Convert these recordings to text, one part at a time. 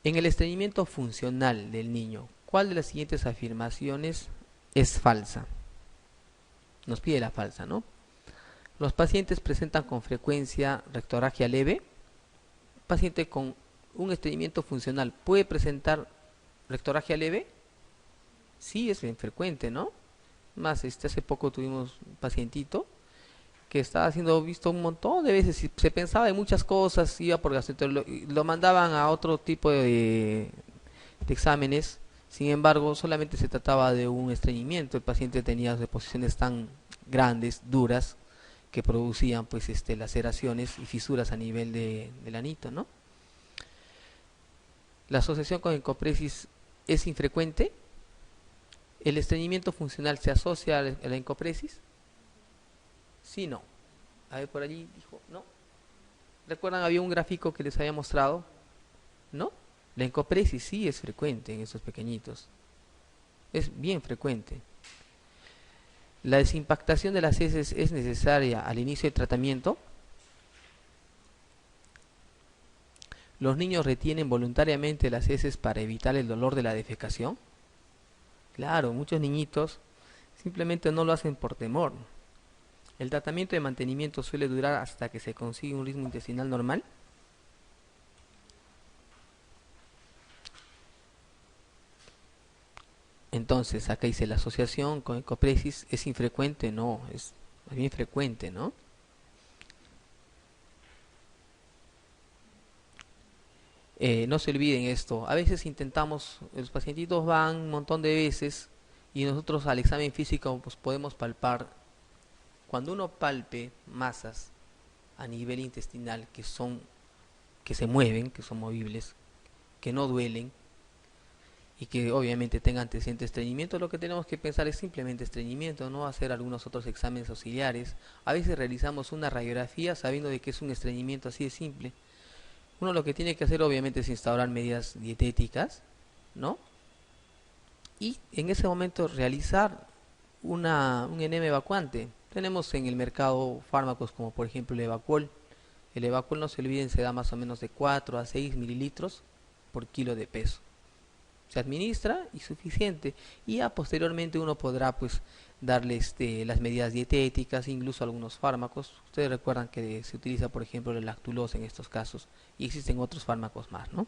En el estreñimiento funcional del niño, ¿cuál de las siguientes afirmaciones es falsa? Nos pide la falsa, ¿no? Los pacientes presentan con frecuencia rectorragia leve. Paciente con un estreñimiento funcional puede presentar rectorragia leve. Sí, es bien frecuente, ¿no? Más, hace poco tuvimos un pacientito que estaba siendo visto un montón de veces y se pensaba en muchas cosas, iba por gastroenterólogo, lo mandaban a otro tipo de exámenes. Sin embargo, solamente se trataba de un estreñimiento. El paciente tenía deposiciones tan grandes, duras, que producían pues laceraciones y fisuras a nivel del anito, ¿no? La asociación con encopresis es infrecuente. ¿El estreñimiento funcional se asocia a la encopresis? Sí, no. A ver, por allí dijo, no. ¿Recuerdan? Había un gráfico que les había mostrado. ¿No? La encopresis sí es frecuente en estos pequeñitos. Es bien frecuente. La desimpactación de las heces es necesaria al inicio del tratamiento. Los niños retienen voluntariamente las heces para evitar el dolor de la defecación. Claro, muchos niñitos simplemente no lo hacen por temor. El tratamiento de mantenimiento suele durar hasta que se consigue un ritmo intestinal normal. Entonces, acá dice la asociación con encopresis es infrecuente, no, es bien frecuente, ¿no? No se olviden esto. A veces intentamos, los pacientitos van un montón de veces y nosotros al examen físico pues, podemos palpar. Cuando uno palpe masas a nivel intestinal que se mueven, que son movibles, que no duelen y que obviamente tengan antecedentes de estreñimiento, lo que tenemos que pensar es simplemente estreñimiento, no hacer algunos otros exámenes auxiliares. A veces realizamos una radiografía sabiendo de que es un estreñimiento así de simple. Uno lo que tiene que hacer obviamente es instaurar medidas dietéticas, ¿no? Y en ese momento realizar un enema evacuante. Tenemos en el mercado fármacos como por ejemplo el Evacuol. El Evacuol, no se olviden, se da más o menos de 4 a 6 mililitros por kilo de peso. Se administra y suficiente. Y ya posteriormente uno podrá pues darle las medidas dietéticas, incluso algunos fármacos. Ustedes recuerdan que se utiliza por ejemplo la lactulosa en estos casos y existen otros fármacos más, ¿no?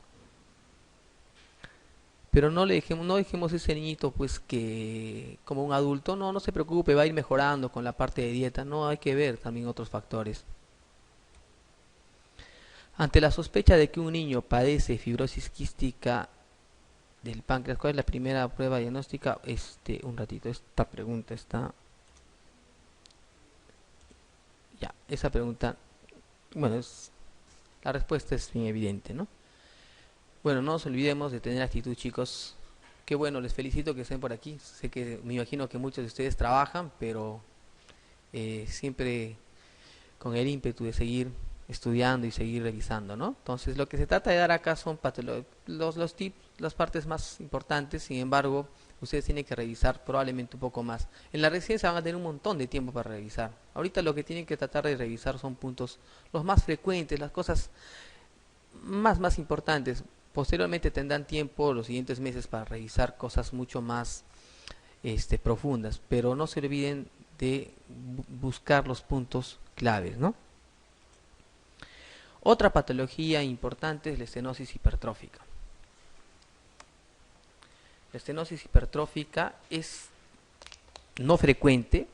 Pero no dejemos ese niñito pues que como un adulto, no, no se preocupe, va a ir mejorando con la parte de dieta, no, hay que ver también otros factores. Ante la sospecha de que un niño padece fibrosis quística del páncreas, ¿cuál es la primera prueba diagnóstica? Un ratito, esta pregunta está, ya, esa pregunta, bueno, la respuesta es bien evidente, ¿no? Bueno, no nos olvidemos de tener actitud, chicos. Qué bueno, les felicito que estén por aquí. Sé que me imagino que muchos de ustedes trabajan, pero siempre con el ímpetu de seguir estudiando y seguir revisando, ¿no? Entonces, lo que se trata de dar acá son los tips, las partes más importantes. Sin embargo, ustedes tienen que revisar probablemente un poco más. En la residencia van a tener un montón de tiempo para revisar. Ahorita lo que tienen que tratar de revisar son puntos los más frecuentes, las cosas más importantes. Posteriormente tendrán tiempo los siguientes meses para revisar cosas mucho más profundas, pero no se olviden de buscar los puntos claves, ¿no? Otra patología importante es la estenosis hipertrófica. La estenosis hipertrófica es no frecuente,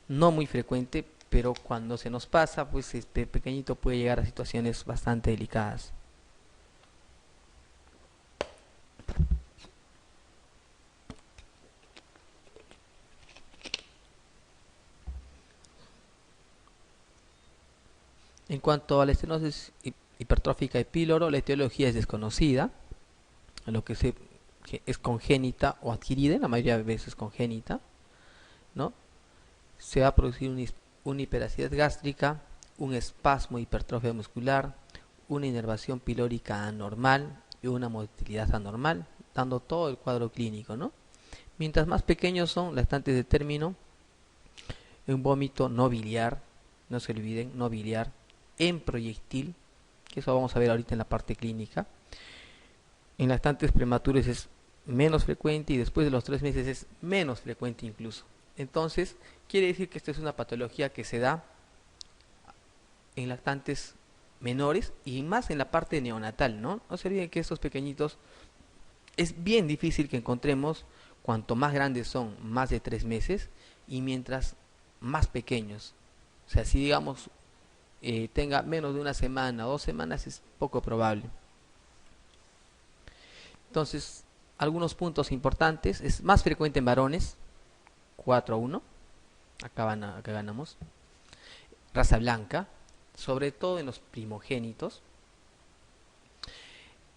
no muy frecuente, pero cuando se nos pasa, pues este pequeñito puede llegar a situaciones bastante delicadas. En cuanto a la estenosis hipertrófica de píloro, la etiología es desconocida, lo que es congénita o adquirida, la mayoría de veces congénita, ¿no? Se va a producir una hiperacidez gástrica, un espasmo de hipertrofia muscular, una inervación pilórica anormal y una motilidad anormal, dando todo el cuadro clínico, ¿no? Mientras más pequeños son, lactantes de término, un vómito no biliar, no se olviden, no biliar, en proyectil, que eso vamos a ver ahorita en la parte clínica, En lactantes prematuros es menos frecuente y después de los 3 meses es menos frecuente incluso. Entonces, quiere decir que esta es una patología que se da en lactantes menores y más en la parte neonatal, ¿no? No se olviden que estos pequeñitos es bien difícil que encontremos cuanto más grandes son, más de 3 meses, y mientras más pequeños. O sea, si digamos tenga menos de una semana o 2 semanas es poco probable. Entonces, algunos puntos importantes, es más frecuente en varones, 4-1, acá ganamos. Raza blanca, sobre todo en los primogénitos.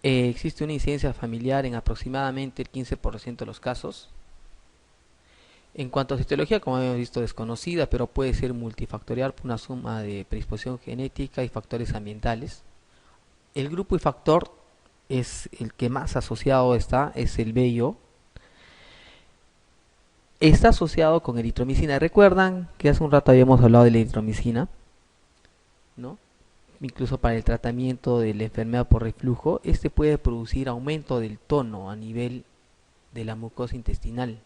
Existe una incidencia familiar en aproximadamente el 15% de los casos. En cuanto a citología, como hemos visto, desconocida, pero puede ser multifactorial por una suma de predisposición genética y factores ambientales. El grupo y factor es el que más asociado está, es el BIO. Está asociado con eritromicina. Recuerdan que hace un rato habíamos hablado de la eritromicina, ¿no? Incluso para el tratamiento de la enfermedad por reflujo, este puede producir aumento del tono a nivel de la mucosa intestinal,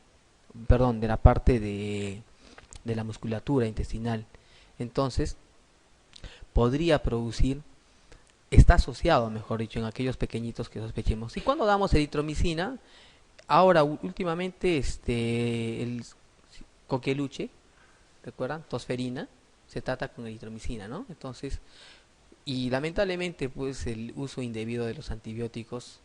perdón, de la parte de la musculatura intestinal. Entonces, podría producir, está asociado, mejor dicho, en aquellos pequeñitos que sospechemos. Y cuando damos eritromicina, ahora últimamente el coqueluche, ¿recuerdan? Tosferina, se trata con eritromicina, ¿no? Entonces, y lamentablemente pues el uso indebido de los antibióticos,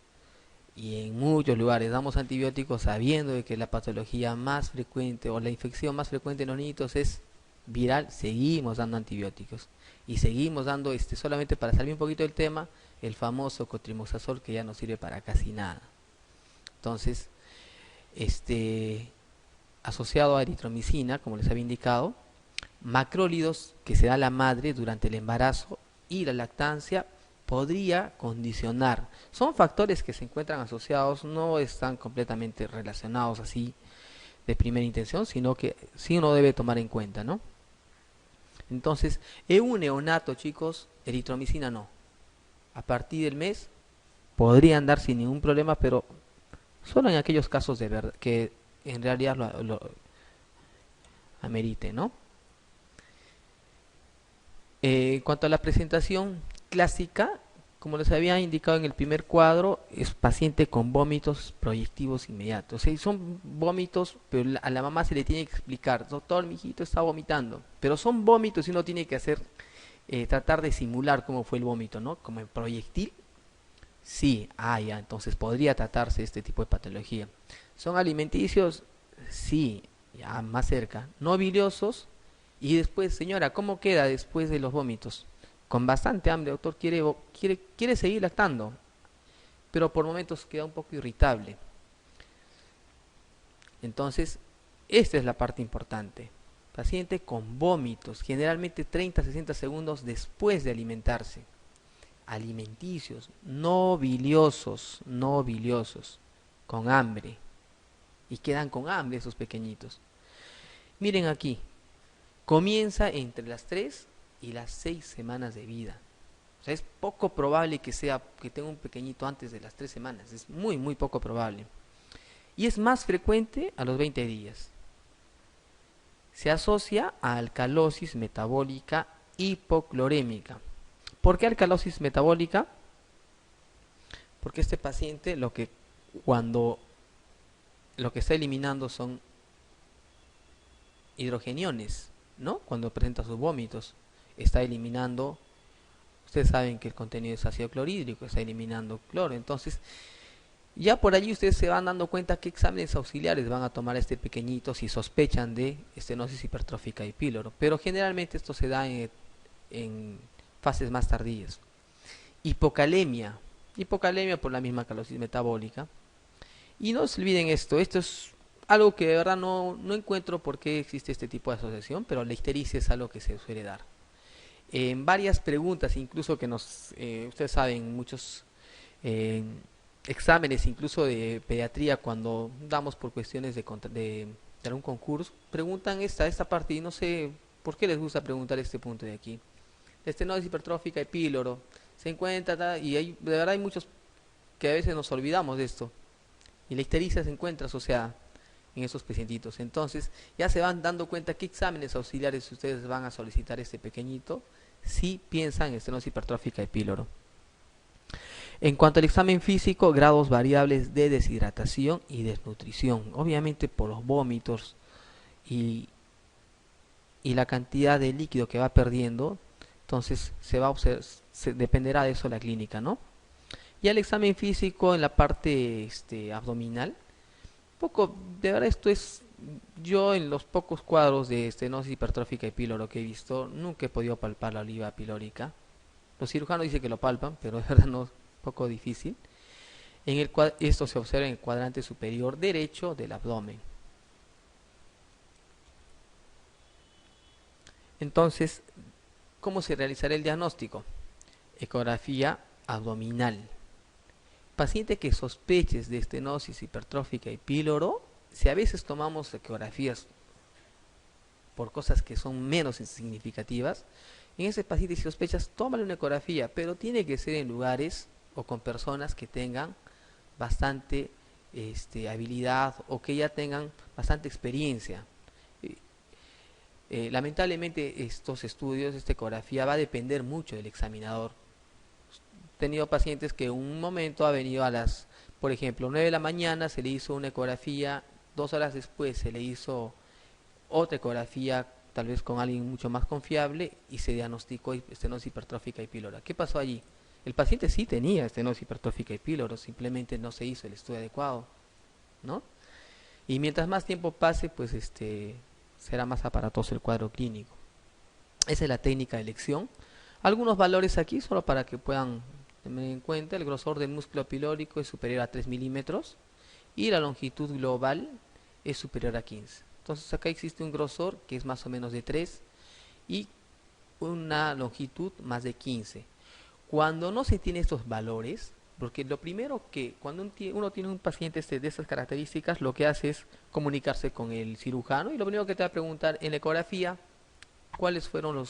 y en muchos lugares damos antibióticos sabiendo de que la patología más frecuente o la infección más frecuente en los niños es viral, seguimos dando antibióticos y seguimos dando solamente para salir un poquito del tema, el famoso cotrimoxazol, que ya no sirve para casi nada. Entonces, asociado a eritromicina, como les había indicado, macrólidos que se da la madre durante el embarazo y la lactancia podría condicionar. Son factores que se encuentran asociados, no están completamente relacionados así de primera intención, sino que sí uno debe tomar en cuenta, ¿no? Entonces, en un neonato, chicos, eritromicina no. A partir del mes podrían dar sin ningún problema, pero solo en aquellos casos de verdad que en realidad lo amerite, ¿no? En cuanto a la presentación clásica, como les había indicado en el primer cuadro, es paciente con vómitos proyectivos inmediatos. ¿Sí? Son vómitos, pero a la mamá se le tiene que explicar, doctor, mi hijito está vomitando. Pero son vómitos y uno tiene que hacer, tratar de simular cómo fue el vómito, ¿no? Como el proyectil. Sí, ya, entonces podría tratarse este tipo de patología. ¿Son alimenticios? Sí, ya más cerca. ¿No biliosos? Y después, señora, ¿cómo queda después de los vómitos? Con bastante hambre, doctor, quiere seguir lactando, pero por momentos queda un poco irritable. Entonces, esta es la parte importante. Paciente con vómitos, generalmente 30-60 segundos después de alimentarse. Alimenticios, no biliosos, con hambre. Y quedan con hambre esos pequeñitos. Miren aquí, comienza entre las 3 y las 6 semanas de vida. O sea, es poco probable que tenga un pequeñito antes de las 3 semanas. Es muy, muy poco probable. Y es más frecuente a los 20 días. Se asocia a alcalosis metabólica hipoclorémica. ¿Por qué alcalosis metabólica? Porque este paciente cuando lo que está eliminando son hidrogeniones, ¿no? Cuando presenta sus vómitos, está eliminando, ustedes saben que el contenido es ácido clorhídrico, está eliminando cloro. Entonces, ya por allí ustedes se van dando cuenta qué exámenes auxiliares van a tomar a este pequeñito si sospechan de estenosis hipertrófica y píloro. Pero generalmente esto se da en fases más tardías. Hipocalemia por la misma alcalosis metabólica. Y no se olviden esto es algo que de verdad no encuentro por qué existe este tipo de asociación, pero la ictericia es algo que se suele dar. En varias preguntas, incluso que ustedes saben, muchos exámenes, incluso de pediatría, cuando damos por cuestiones de algún concurso, preguntan esta parte, y no sé por qué les gusta preguntar este punto de aquí. Estenosis hipertrófica y píloro, se encuentra, y de verdad hay muchos que a veces nos olvidamos de esto. Y la ictericia se encuentra asociada en esos pacientitos. Entonces, ya se van dando cuenta qué exámenes auxiliares ustedes van a solicitar este pequeñito si piensan en estenosis hipertrófica de píloro. En cuanto al examen físico, grados variables de deshidratación y desnutrición. Obviamente por los vómitos y, y la cantidad de líquido que va perdiendo, entonces se va a observar, dependerá de eso la clínica, ¿no? Y el examen físico en la parte abdominal, poco, de verdad esto es, yo en los pocos cuadros de estenosis hipertrófica de píloro que he visto, nunca he podido palpar la oliva pilórica. Los cirujanos dicen que lo palpan, pero de verdad no, es un poco difícil. Esto se observa en el cuadrante superior derecho del abdomen. Entonces, ¿cómo se realizará el diagnóstico? Ecografía abdominal. Paciente que sospeches de estenosis hipertrófica y píloro, si a veces tomamos ecografías por cosas que son menos significativas, en ese paciente si sospechas, tómale una ecografía, pero tiene que ser en lugares o con personas que tengan bastante habilidad o que ya tengan bastante experiencia. Lamentablemente estos estudios, esta ecografía va a depender mucho del examinador. He tenido pacientes que un momento ha venido a las, por ejemplo, 9 de la mañana, se le hizo una ecografía, 2 horas después se le hizo otra ecografía, tal vez con alguien mucho más confiable, y se diagnosticó estenosis hipertrófica y pílora. ¿Qué pasó allí? El paciente sí tenía estenosis hipertrófica y píloro, simplemente no se hizo el estudio adecuado, ¿no? Y mientras más tiempo pase, pues será más aparatoso el cuadro clínico. Esa es la técnica de elección. Algunos valores aquí, solo para que puedan tener en cuenta. El grosor del músculo pilórico es superior a 3 milímetros y la longitud global es superior a 15. Entonces acá existe un grosor que es más o menos de 3 y una longitud más de 15. Cuando no se tiene estos valores, porque lo primero que cuando uno tiene un paciente de estas características, lo que hace es comunicarse con el cirujano y lo primero que te va a preguntar en la ecografía, cuáles fueron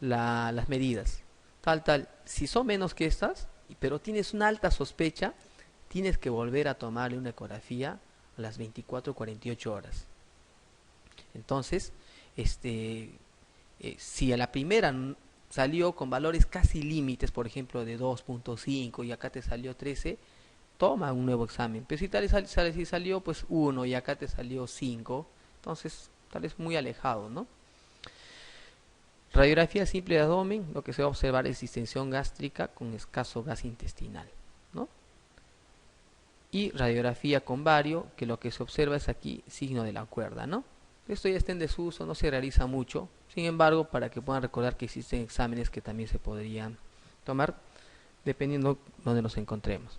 las medidas. Tal, si son menos que estas, pero tienes una alta sospecha, tienes que volver a tomarle una ecografía a las 24 o 48 horas. Entonces, si a la primera salió con valores casi límites, por ejemplo de 2.5 y acá te salió 13, toma un nuevo examen. Pero si salió pues 1 y acá te salió 5, entonces tal vez muy alejado, ¿no? Radiografía simple de abdomen, lo que se va a observar es distensión gástrica con escaso gas intestinal, ¿no? Y radiografía con bario, que lo que se observa es aquí signo de la cuerda, ¿no? Esto ya está en desuso, no se realiza mucho. Sin embargo, para que puedan recordar que existen exámenes que también se podrían tomar dependiendo donde nos encontremos.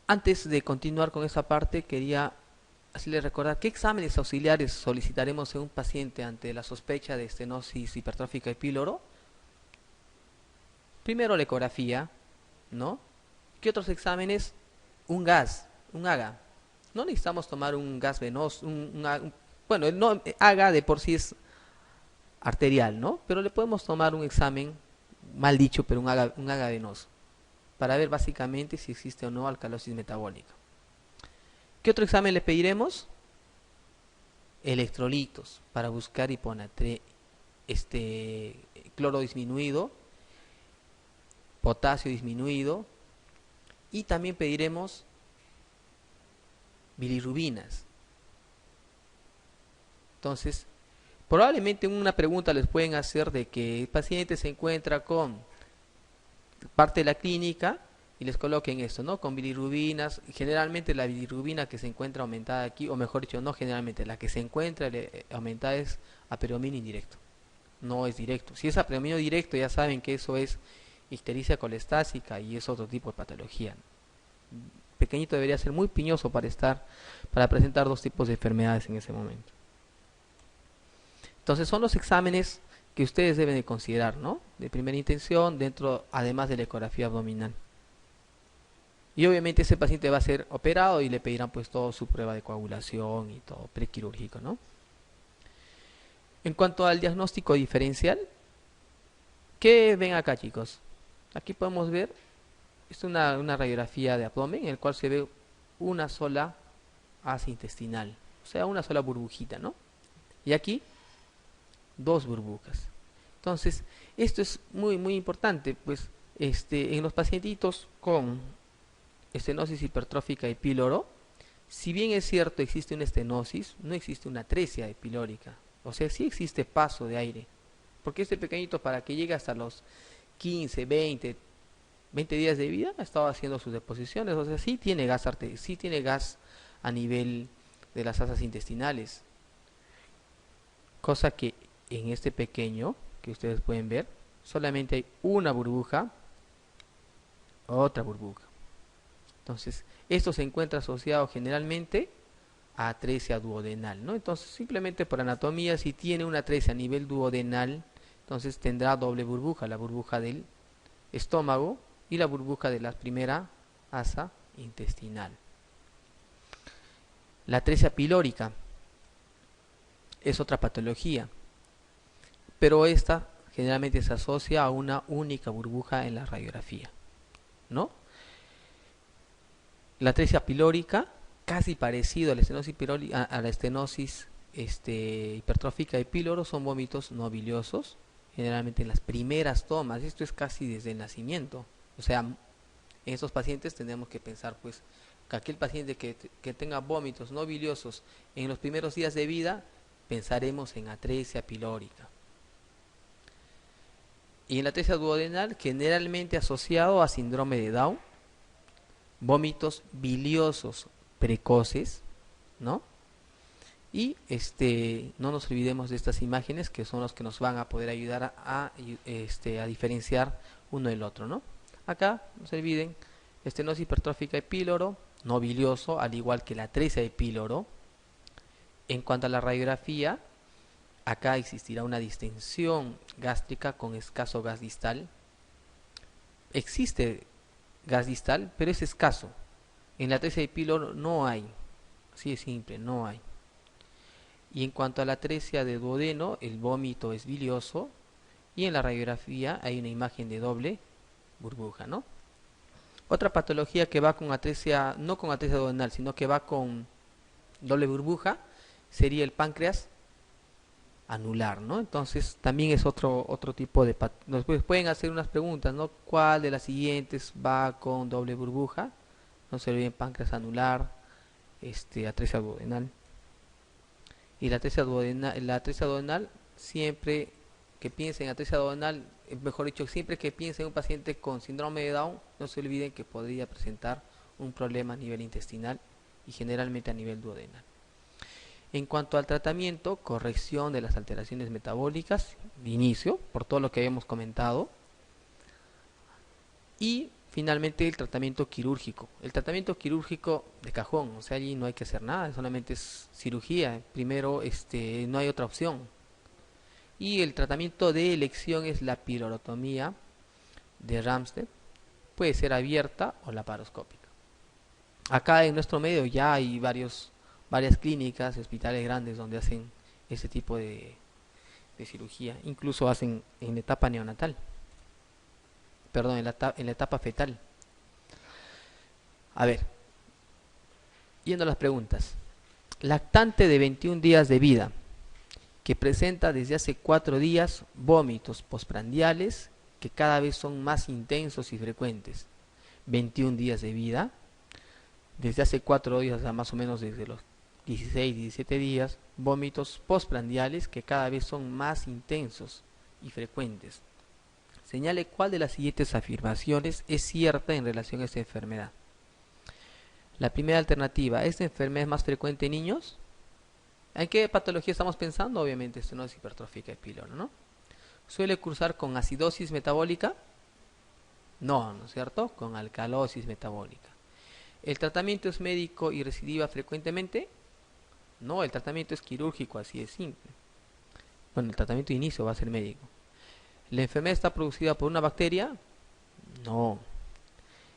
Antes de continuar con esta parte, quería hacerles recordar qué exámenes auxiliares solicitaremos en un paciente ante la sospecha de estenosis hipertrófica de píloro. Primero la ecografía, ¿no? ¿Qué otros exámenes? Un gas, un AGA. No necesitamos tomar un gas venoso, bueno, no, AGA de por sí es arterial, ¿no? Pero le podemos tomar un examen, mal dicho, pero un AGA venoso, para ver básicamente si existe o no alcalosis metabólica. ¿Qué otro examen le pediremos? Electrolitos, para buscar cloro disminuido, potasio disminuido, y también pediremos bilirrubinas. Entonces, probablemente una pregunta les pueden hacer de que el paciente se encuentra con parte de la clínica y les coloquen esto, ¿no? Con bilirrubinas. Generalmente la bilirrubina que se encuentra aumentada aquí, o mejor dicho, no generalmente, la que se encuentra aumentada es apredominio indirecto. No es directo. Si es apredominio directo, ya saben que eso es ictericia colestásica y es otro tipo de patología. Pequeñito debería ser muy piñoso para presentar dos tipos de enfermedades en ese momento. Entonces son los exámenes que ustedes deben de considerar, ¿no? De primera intención, además de la ecografía abdominal. Y obviamente ese paciente va a ser operado y le pedirán pues toda su prueba de coagulación y todo prequirúrgico, ¿no? En cuanto al diagnóstico diferencial, ¿Qué ven acá, chicos? Aquí podemos ver, es una radiografía de abdomen en el cual se ve una sola asa intestinal, o sea, una sola burbujita, ¿no? Y aquí, dos burbujas. Entonces, esto es muy importante, pues, en los pacientitos con estenosis hipertrófica y píloro, si bien es cierto existe una estenosis, no existe una atresia pilórica. O sea, sí existe paso de aire. Porque este pequeñito, para que llegue hasta los 15, 20 días de vida, ha estado haciendo sus deposiciones. O sea, sí tiene gas, sí tiene gas a nivel de las asas intestinales. Cosa que en este pequeño, que ustedes pueden ver, solamente hay una burbuja, otra burbuja. Entonces, esto se encuentra asociado generalmente a atresia duodenal, ¿no? Entonces, simplemente por anatomía, si tiene una atresia a nivel duodenal, entonces tendrá doble burbuja, la burbuja del estómago y la burbuja de la primera asa intestinal. La atresia pilórica es otra patología, pero esta generalmente se asocia a una única burbuja en la radiografía, ¿no? La atresia pilórica, casi parecido a la estenosis, a la estenosis hipertrófica de píloro, son vómitos no biliosos, generalmente en las primeras tomas. Esto es casi desde el nacimiento. O sea, en estos pacientes tenemos que pensar, pues, que aquel paciente que tenga vómitos no biliosos en los primeros días de vida, pensaremos en atresia pilórica. Y en la atresia duodenal, generalmente asociado a síndrome de Down, vómitos biliosos precoces, ¿no? Y no nos olvidemos de estas imágenes, que son los que nos van a poder ayudar a diferenciar uno del otro, ¿no? Acá, no se olviden, estenosis hipertrófica de píloro, no bilioso, al igual que la atresia de píloro. En cuanto a la radiografía, acá existirá una distensión gástrica con escaso gas distal. Existe gas distal, pero es escaso. En la atresia de píloro no hay, así de simple, no hay. Y en cuanto a la atresia de duodeno, el vómito es bilioso y en la radiografía hay una imagen de doble burbuja, ¿no? Otra patología que va con atresia, no con atresia duodenal, sino que va con doble burbuja, sería el páncreas anular, ¿no? Entonces también es otro tipo de nos pueden hacer unas preguntas, ¿no? ¿Cuál de las siguientes va con doble burbuja? No se olviden: páncreas anular, atresia duodenal. Y la atresia duodenal, siempre que piensen en atresia duodenal, mejor dicho, siempre que piensen en un paciente con síndrome de Down, no se olviden que podría presentar un problema a nivel intestinal y generalmente a nivel duodenal. En cuanto al tratamiento, corrección de las alteraciones metabólicas de inicio, por todo lo que habíamos comentado. Y finalmente el tratamiento quirúrgico. El tratamiento quirúrgico de cajón, o sea, allí no hay que hacer nada, solamente es cirugía. Primero, no hay otra opción. Y el tratamiento de elección es la pirotomía de Ramsted. Puede ser abierta o laparoscópica. Acá en nuestro medio ya hay varias clínicas, hospitales grandes donde hacen ese tipo de cirugía. Incluso hacen en la etapa neonatal. Perdón, en la etapa fetal. A ver, yendo a las preguntas. Lactante de 21 días de vida, que presenta desde hace 4 días vómitos postprandiales que cada vez son más intensos y frecuentes. 21 días de vida, desde hace 4 días, o sea, más o menos desde los 16, 17 días, vómitos postprandiales que cada vez son más intensos y frecuentes. Señale cuál de las siguientes afirmaciones es cierta en relación a esta enfermedad. La primera alternativa: ¿esta enfermedad es más frecuente en niños? ¿En qué patología estamos pensando? Obviamente estenosis hipertrófica de píloro, ¿no? ¿Suele cursar con acidosis metabólica? No, ¿no es cierto? Con alcalosis metabólica. ¿El tratamiento es médico y recidiva frecuentemente? No, el tratamiento es quirúrgico, así de simple. Bueno, el tratamiento de inicio va a ser médico. ¿La enfermedad está producida por una bacteria? No.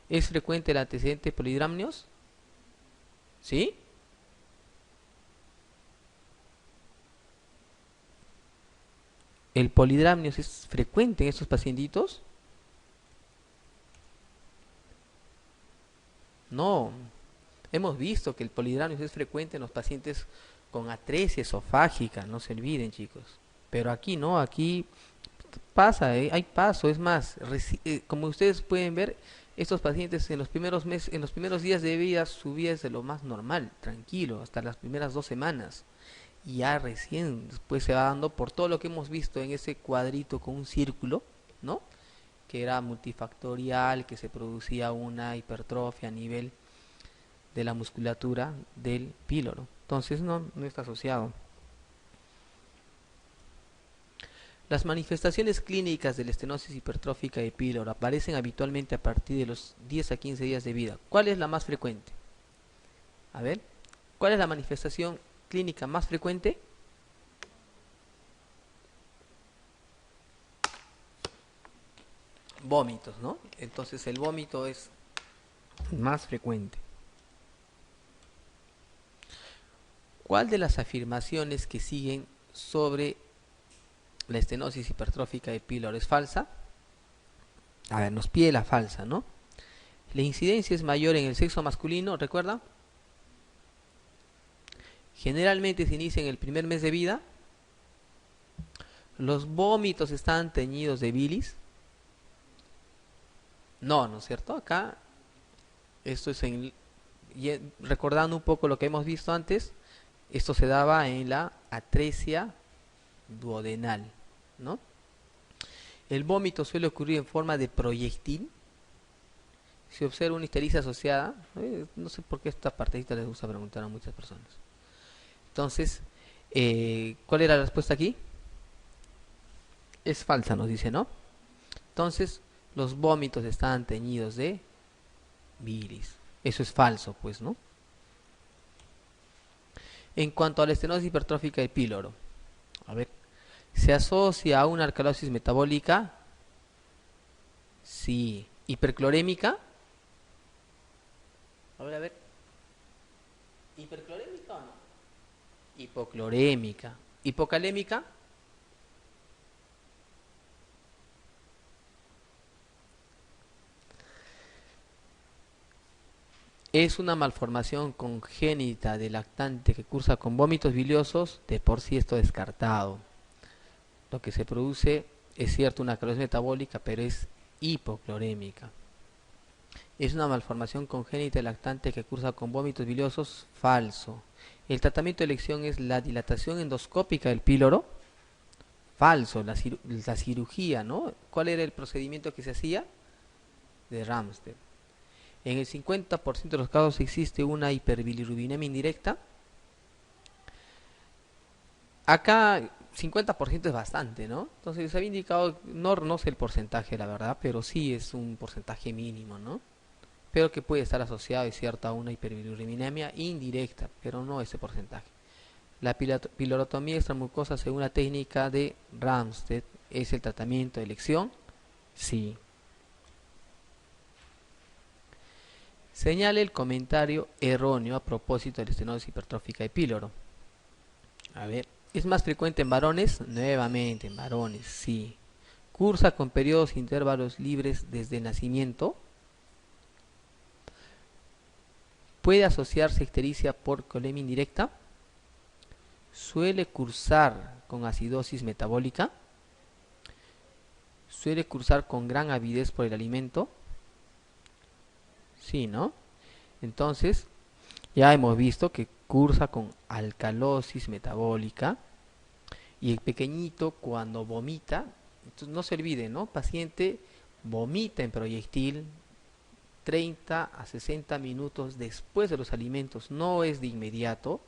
¿Es frecuente el antecedente polidramnios? ¿Sí? ¿El polidramnios es frecuente en estos pacientitos? No. Hemos visto que el polidramnios es frecuente en los pacientes con atresia esofágica, no se olviden, chicos. Pero aquí no, aquí pasa, hay paso, es más, como ustedes pueden ver, estos pacientes en los primeros meses, en los primeros días de vida, su vida es de lo más normal, tranquilo, hasta las primeras 2 semanas. Y ya recién después se va dando por todo lo que hemos visto en ese cuadrito con un círculo, ¿no? Que era multifactorial, que se producía una hipertrofia a nivel de la musculatura del píloro. Entonces no está asociado. Las manifestaciones clínicas de la estenosis hipertrófica de píloro aparecen habitualmente a partir de los 10 a 15 días de vida. ¿Cuál es la más frecuente? A ver, ¿cuál es la manifestación clínica más frecuente? Vómitos, ¿no? Entonces el vómito es más frecuente. ¿Cuál de las afirmaciones que siguen sobre la estenosis hipertrófica de píloro es falsa? A ver, nos pide la falsa, ¿no? La incidencia es mayor en el sexo masculino, ¿recuerda? Generalmente se inicia en el primer mes de vida. Los vómitos están teñidos de bilis. No, ¿no es cierto? Acá, esto es recordando un poco lo que hemos visto antes, esto se daba en la atresia duodenal, ¿no? El vómito suele ocurrir en forma de proyectil. Se observa una ictericia asociada. No sé por qué esta partecita les gusta preguntar a muchas personas. Entonces, ¿cuál era la respuesta aquí? Es falsa, nos dice, ¿no? Entonces, los vómitos estaban teñidos de bilis. Eso es falso, pues, ¿no? En cuanto a la estenosis hipertrófica de píloro, a ver, ¿se asocia a una alcalosis metabólica? Sí. ¿Hiperclorémica? A ver. ¿Hiperclorémica o no? Hipoclorémica. ¿Hipocalémica? Es una malformación congénita del lactante que cursa con vómitos biliosos, de por sí esto descartado. Lo que se produce es cierto una alcalosis metabólica, pero es hipoclorémica. Es una malformación congénita del lactante que cursa con vómitos biliosos, falso. El tratamiento de elección es la dilatación endoscópica del píloro, falso. La cirugía, ¿no? ¿Cuál era el procedimiento que se hacía? De Ramsted. En el 50% de los casos existe una hiperbilirubinemia indirecta. Acá 50% es bastante, ¿no? Entonces se había indicado, no sé el porcentaje, la verdad, pero sí es un porcentaje mínimo, ¿no? Pero que puede estar asociado, es cierto, a una hiperbilirubinemia indirecta, pero no ese porcentaje. La pilorotomía extramucosa según la técnica de Ramsted es el tratamiento de elección, sí. Señale el comentario erróneo a propósito de la estenosis hipertrófica de píloro. A ver, ¿es más frecuente en varones? Nuevamente, en varones, sí. ¿Cursa con periodos e intervalos libres desde el nacimiento? ¿Puede asociarse ictericia por colemia indirecta? ¿Suele cursar con acidosis metabólica? ¿Suele cursar con gran avidez por el alimento? Sí, ¿no? Entonces, ya hemos visto que cursa con alcalosis metabólica. Y el pequeñito cuando vomita, entonces no se olvide, ¿no? Paciente vomita en proyectil 30 a 60 minutos después de los alimentos, no es de inmediato.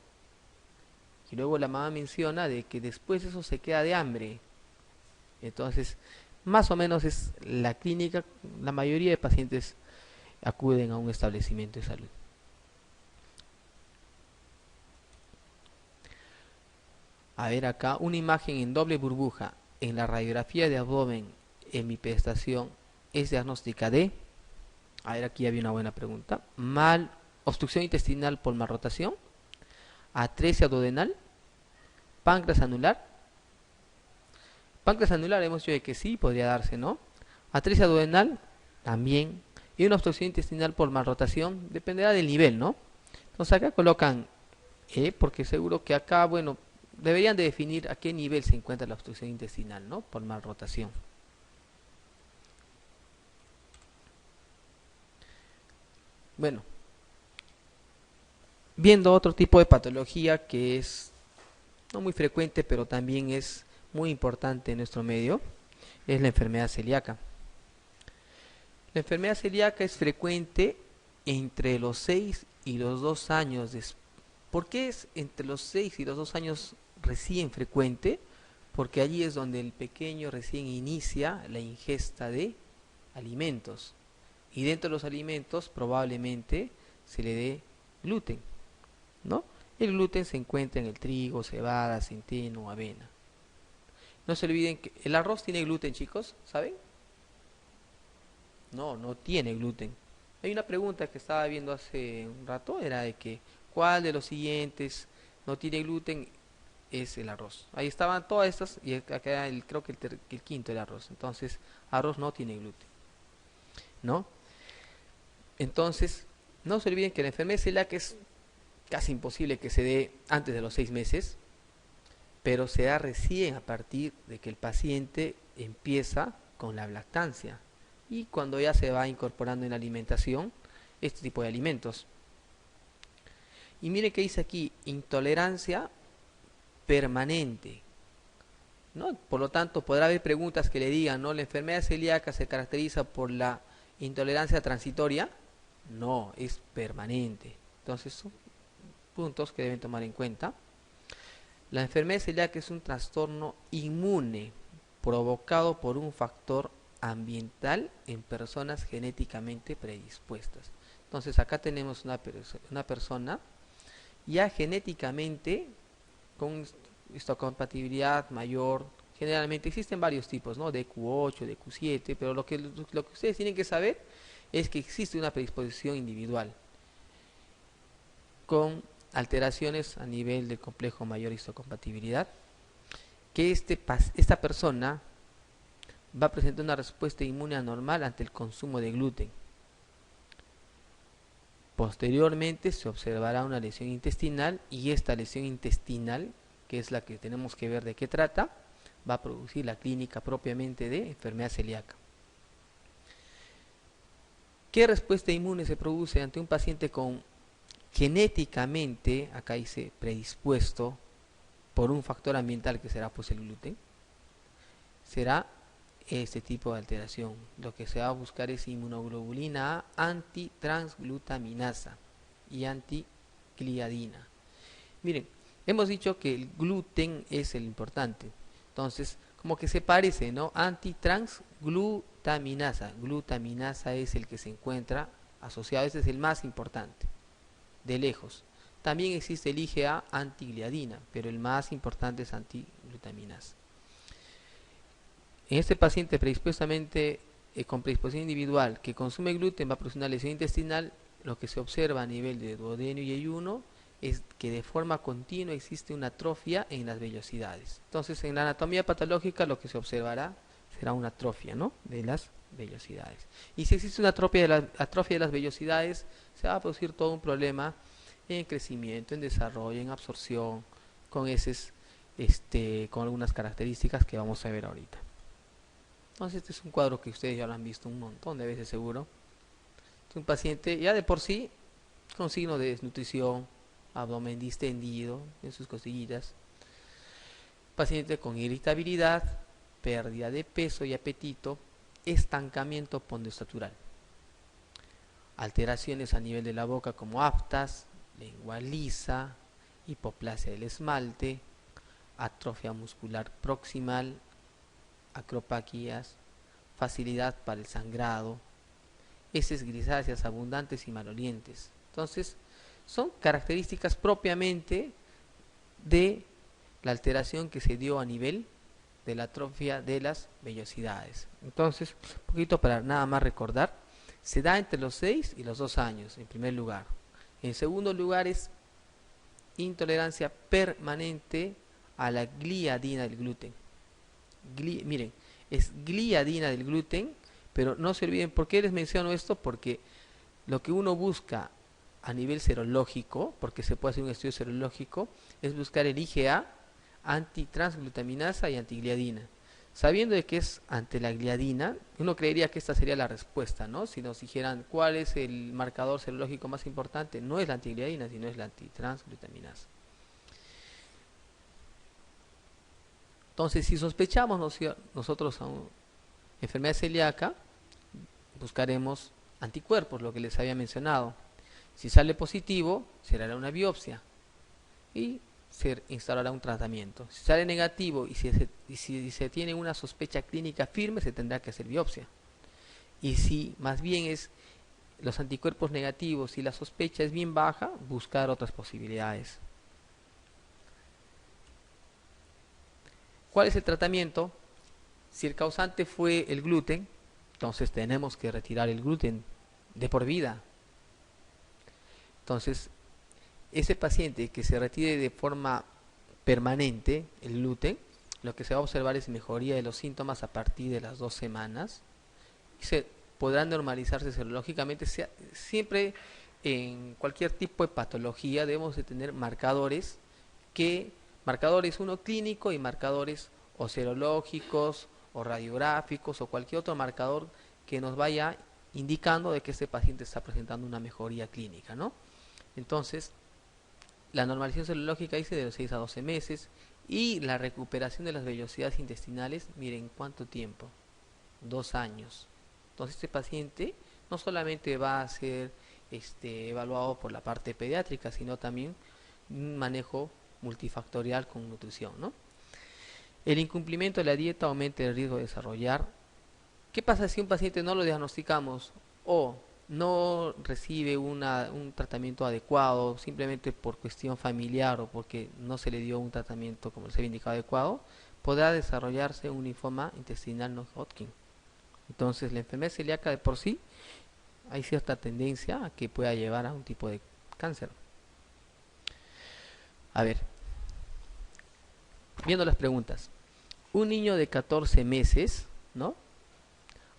Y luego la mamá menciona de que después eso se queda de hambre. Entonces, más o menos es la clínica, la mayoría de pacientes acuden a un establecimiento de salud. A ver acá, una imagen en doble burbuja en la radiografía de abdomen en bipedestación es diagnóstica de, a ver aquí había una buena pregunta, obstrucción intestinal por malrotación, atresia duodenal, páncreas anular, Páncreas anular hemos dicho de que sí, podría darse, ¿no? Atrofia duodenal, también. Y una obstrucción intestinal por malrotación, dependerá del nivel, ¿no? Entonces acá colocan E, porque seguro que acá, bueno, deberían de definir a qué nivel se encuentra la obstrucción intestinal, ¿no? Por malrotación. Bueno, viendo otro tipo de patología que es no muy frecuente, pero también es muy importante en nuestro medio, es la enfermedad celíaca. La enfermedad celíaca es frecuente entre los 6 y los 2 años. ¿Por qué es entre los 6 y los 2 años recién frecuente? Porque allí es donde el pequeño recién inicia la ingesta de alimentos. Y dentro de los alimentos probablemente se le dé gluten, ¿no? El gluten se encuentra en el trigo, cebada, centeno, avena. No se olviden que el arroz tiene gluten, chicos, ¿saben? No, no tiene gluten. Hay una pregunta que estaba viendo hace un rato, era de que ¿cuál de los siguientes no tiene gluten? Es el arroz. Ahí estaban todas estas y acá creo que el quinto el arroz. Entonces, arroz no tiene gluten, ¿no? Entonces, no se olviden que la enfermedad celíaca es casi imposible que se dé antes de los 6 meses, pero se da recién a partir de que el paciente empieza con la lactancia y cuando ya se va incorporando en la alimentación este tipo de alimentos. Y mire que dice aquí, intolerancia permanente, ¿no? Por lo tanto, podrá haber preguntas que le digan, ¿no? ¿La enfermedad celíaca se caracteriza por la intolerancia transitoria? No, es permanente. Entonces, son puntos que deben tomar en cuenta. La enfermedad celíaca es un trastorno inmune provocado por un factor ambiental en personas genéticamente predispuestas. Entonces, acá tenemos una persona ya genéticamente con histocompatibilidad mayor. Generalmente existen varios tipos, ¿no? De Q8, de Q7, pero lo que ustedes tienen que saber es que existe una predisposición individual con alteraciones a nivel del complejo mayor histocompatibilidad, que esta persona va a presentar una respuesta inmune anormal ante el consumo de gluten. Posteriormente se observará una lesión intestinal y esta lesión intestinal, que es la que tenemos que ver de qué trata, va a producir la clínica propiamente de enfermedad celíaca. ¿Qué respuesta inmune se produce ante un paciente con genéticamente, acá dice predispuesto, por un factor ambiental que será pues el gluten? Será este tipo de alteración. Lo que se va a buscar es inmunoglobulina A antitransglutaminasa y antigliadina. Miren, hemos dicho que el gluten es el importante. Entonces, como que se parece, ¿no? Antitransglutaminasa. Glutaminasa es el que se encuentra asociado, este es el más importante, de lejos. También existe el IgA antigliadina, pero el más importante es antiglutaminasa. En este paciente predispuestamente con predisposición individual que consume gluten va a producir una lesión intestinal. Lo que se observa a nivel de duodenio y ayuno es que de forma continua existe una atrofia en las vellosidades. Entonces, en la anatomía patológica lo que se observará será una atrofia, ¿no?, de las vellosidades. Y si existe una atrofia de las vellosidades, se va a producir todo un problema en crecimiento, en desarrollo, en absorción, con heces, con algunas características que vamos a ver ahorita. Entonces, este es un cuadro que ustedes ya lo han visto un montón de veces seguro. Es un paciente ya de por sí con signo de desnutrición, abdomen distendido en sus costillitas, paciente con irritabilidad, pérdida de peso y apetito, estancamiento ponderostatural, alteraciones a nivel de la boca como aftas, lengua lisa, hipoplasia del esmalte, atrofia muscular proximal, acropaquías, facilidad para el sangrado, heces grisáceas abundantes y malolientes. Entonces, son características propiamente de la alteración que se dio a nivel de la atrofia de las vellosidades. Entonces, un poquito para nada más recordar, se da entre los 6 y los 2 años, en primer lugar. En segundo lugar es intolerancia permanente a la gliadina del gluten. Miren, es gliadina del gluten, pero no se olviden, ¿por qué les menciono esto? Porque lo que uno busca a nivel serológico, porque se puede hacer un estudio serológico, es buscar el IgA, antitransglutaminasa y antigliadina. Sabiendo de que es ante la gliadina, uno creería que esta sería la respuesta, ¿no? Si nos dijeran cuál es el marcador serológico más importante, no es la antigliadina, sino es la antitransglutaminasa. Entonces, si sospechamos nosotros a una enfermedad celíaca, buscaremos anticuerpos, lo que les había mencionado. Si sale positivo, se hará una biopsia y se instalará un tratamiento. Si sale negativo y si se tiene una sospecha clínica firme, se tendrá que hacer biopsia. Y si más bien es los anticuerpos negativos y la sospecha es bien baja, buscar otras posibilidades. ¿Cuál es el tratamiento? Si el causante fue el gluten, entonces tenemos que retirar el gluten de por vida. Entonces, ese paciente que se retire de forma permanente el gluten, lo que se va a observar es mejoría de los síntomas a partir de las 2 semanas. Y se podrán normalizarse serológicamente. Siempre en cualquier tipo de patología debemos de tener marcadores uno clínico y marcadores o serológicos o radiográficos o cualquier otro marcador que nos vaya indicando de que este paciente está presentando una mejoría clínica, ¿no? Entonces, la normalización serológica dice de los 6 a 12 meses y la recuperación de las vellosidades intestinales, miren cuánto tiempo, 2 años. Entonces este paciente no solamente va a ser evaluado por la parte pediátrica, sino también un manejo multifactorial con nutrición, ¿no? El incumplimiento de la dieta aumenta el riesgo de desarrollar. ¿Qué pasa si un paciente no lo diagnosticamos o no recibe un tratamiento adecuado simplemente por cuestión familiar o porque no se le dio un tratamiento como se había indicado adecuado? Podrá desarrollarse un linfoma intestinal no Hodgkin. Entonces la enfermedad celíaca de por sí hay cierta tendencia a que pueda llevar a un tipo de cáncer. A ver, viendo las preguntas. Un niño de 14 meses, ¿no?,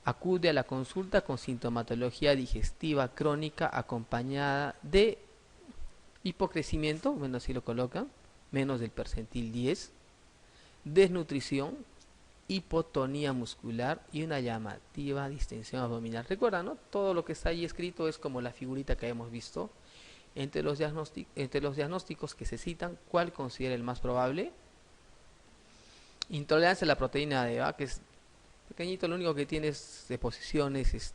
acude a la consulta con sintomatología digestiva crónica acompañada de hipocrecimiento, bueno, así lo colocan, menos del percentil 10, desnutrición, hipotonía muscular y una llamativa distensión abdominal. Recuerda, ¿no? Todo lo que está ahí escrito es como la figurita que hemos visto. Entre los diagnósticos que se citan, ¿cuál considera el más probable? Intolerancia a la proteína de A, que es pequeñito, lo único que tiene es deposiciones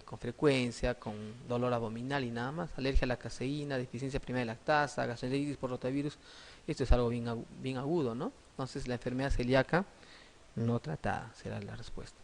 con frecuencia, con dolor abdominal y nada más. Alergia a la caseína, deficiencia primaria de lactasa, gastroenteritis por rotavirus. Esto es algo bien agudo, ¿no? Entonces la enfermedad celíaca no tratada será la respuesta.